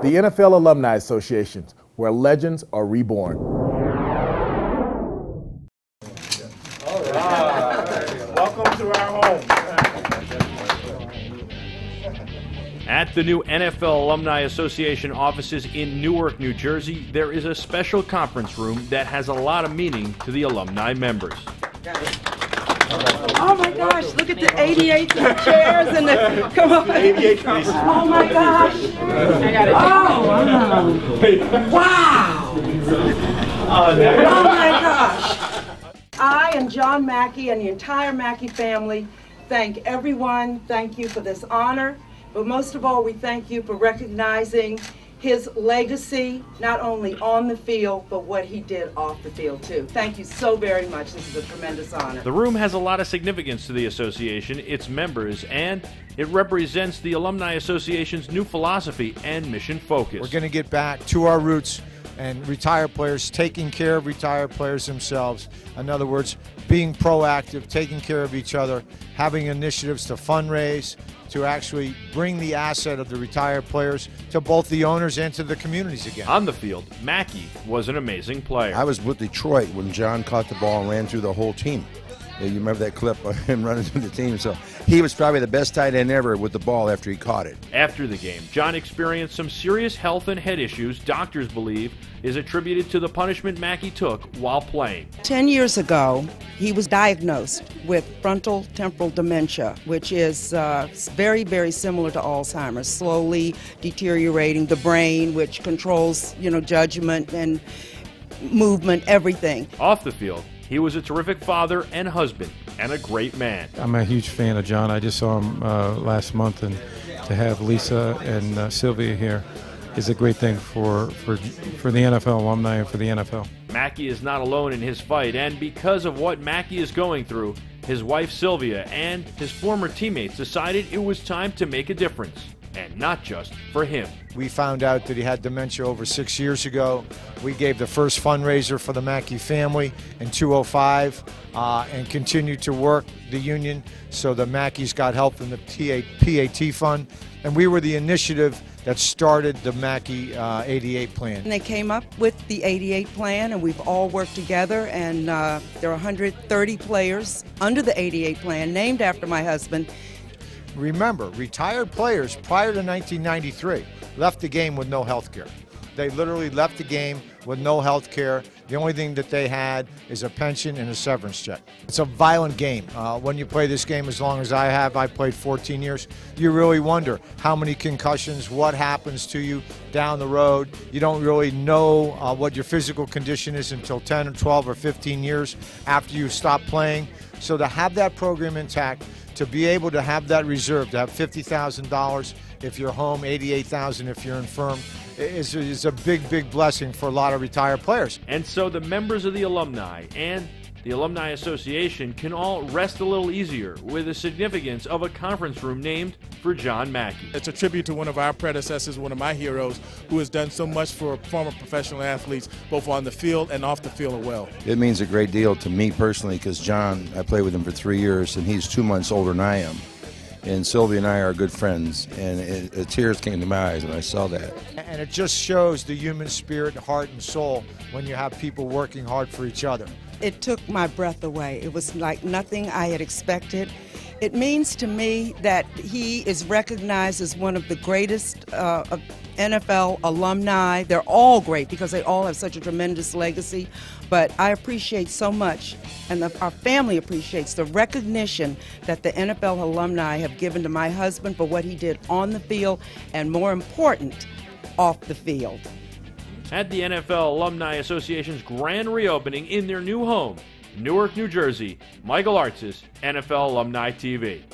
The NFL Alumni Association, where legends are reborn. All right. Welcome to our home. At the new NFL Alumni Association offices in Newark, New Jersey, there is a special conference room that has a lot of meaning to the alumni members. Oh my gosh, look at the 88 chairs and the, come on. 88 conference. Oh my gosh. Oh, wow. Oh my gosh. I and John Mackey and the entire Mackey family thank everyone. Thank you for this honor. But most of all, we thank you for recognizing his legacy, not only on the field, but what he did off the field, too. Thank you so very much. This is a tremendous honor. The room has a lot of significance to the association, its members, and it represents the Alumni Association's new philosophy and mission focus. We're going to get back to our roots and retired players, taking care of retired players themselves. In other words, being proactive, taking care of each other, having initiatives to fundraise, to actually bring the asset of the retired players to both the owners and to the communities again. On the field, Mackey was an amazing player. I was with Detroit when John caught the ball and ran through the whole team. You remember that clip of him running through the team? So he was probably the best tight end ever with the ball after he caught it. After the game, John experienced some serious health and head issues doctors believe is attributed to the punishment Mackey took while playing. 10 years ago, he was diagnosed with frontal temporal dementia, which is very, very similar to Alzheimer's, slowly deteriorating the brain, which controls, judgment and movement, everything. Off the field, he was a terrific father and husband and a great man. I'm a huge fan of John. I just saw him last month, and to have Lisa and Sylvia here is a great thing for the NFL alumni and for the NFL. Mackey is not alone in his fight, and because of what Mackey is going through, his wife Sylvia and his former teammates decided it was time to make a difference, and not just for him. We found out that he had dementia over 6 years ago. We gave the first fundraiser for the Mackey family in 2005 and continued to work the union so the Mackeys got help from the PAT fund. And we were the initiative that started the Mackey 88 plan. And they came up with the 88 plan, and we've all worked together, and there are 130 players under the 88 plan named after my husband. Remember, retired players prior to 1993 left the game with no health care. They literally left the game with no health care. The only thing that they had is a pension and a severance check. It's a violent game. When you play this game as long as I have, I played 14 years, you really wonder how many concussions, what happens to you down the road. You don't really know what your physical condition is until 10 or 12 or 15 years after you stop playing. So to have that program intact, to be able to have that reserve, to have $50,000 if you're home, $88,000 if you're infirm, is a big, big blessing for a lot of retired players. And so the members of the alumni and the Alumni Association can all rest a little easier with the significance of a conference room named for John Mackey. It's a tribute to one of our predecessors, one of my heroes, who has done so much for former professional athletes, both on the field and off the field as well. It means a great deal to me personally because John, I played with him for 3 years, and he's 2 months older than I am. And Sylvia and I are good friends, and tears came to my eyes when I saw that. And it just shows the human spirit, heart, and soul when you have people working hard for each other. It took my breath away. It was like nothing I had expected. It means to me that he is recognized as one of the greatest NFL alumni. They're all great because they all have such a tremendous legacy. But I appreciate so much, and our family appreciates the recognition that the NFL alumni have given to my husband for what he did on the field and, more important, off the field. At the NFL Alumni Association's grand reopening in their new home, Newark, New Jersey, Michael Artsis, NFL Alumni TV.